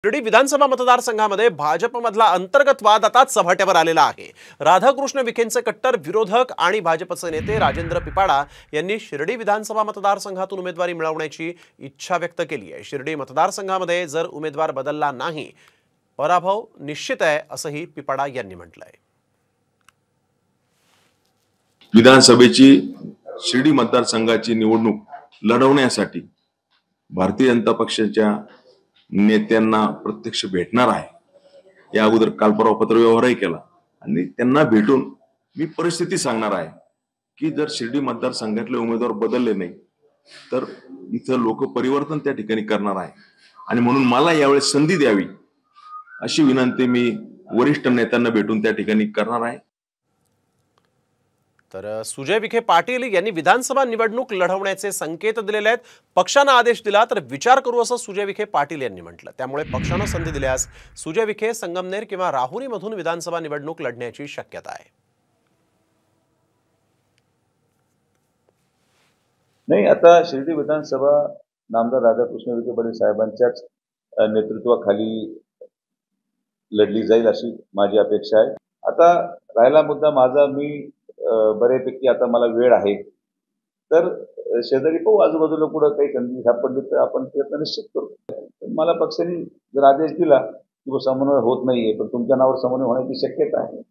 शिर्डी विधानसभा मतदारसंघामध्ये भाजपमधला अंतर्गत वाद आता चव्हाट्यावर आलेला आहे। राधाकृष्ण विखेंचे कट्टर विरोधक आणि भाजपचे नेते राजेंद्र पिपाडा यांनी शिर्डी विधानसभा मतदारसंघातून उमेदवारी मिळवण्याची इच्छा व्यक्त केली आहे। शिर्डी मतदारसंघामध्ये जर उमेदवार बदलला नाही, पराभव निश्चित आहे असंही पिपाडा यांनी म्हटलंय। विधानसभेची शिर्डी मतदारसंघाची निवडणूक लढवण्यासाठी भारतीय जनता पक्षाच्या नेत्यांना प्रत्यक्ष भेटणार आहे। या अगोदर काल परवा पत्रव्यवहारही केला आणि त्यांना भेटून मी परिस्थिती सांगणार आहे की जर शिर्डी मतदारसंघातले उमेदवार बदलले नाही तर इथं लोक परिवर्तन त्या ठिकाणी करणार आहे आणि म्हणून मला यावेळेस संधी द्यावी अशी विनंती मी वरिष्ठ नेत्यांना भेटून त्या ठिकाणी करणार आहे। तर सुजय विखे पाटील यांनी विधानसभा निवडणूक लढवण्याचे संकेत दिलेले आहेत। पक्षाने आदेश दिला तर विचार करू असं सुजय विखे पाटील यांनी म्हटलं। त्यामुळे पक्षाने संधी दिल्यास सुजय विखे संगमनेर किंवा राहुरीमधून विधानसभा निवडणूक लढण्याची शक्यता आहे। नाही, आता शिर्डी विधानसभा नामदार राधाकृष्ण विखे पाटील साहेबांच्याच नेतृत्वाखाली लढली जाईल अशी माझी अपेक्षा आहे। आता राहिला मुद्दा माझा, मी बऱ्यापैकी आता मला वेळ आहे, तर शेजारी पाहू आजूबाजूला कुठं काही संधी सापडली तर आपण प्रयत्न निश्चित करू। मला पक्षाने जर आदेश दिला की समन्वय होत नाहीये पण तुमच्या नावावर समन्वय होण्याची शक्यता आहे,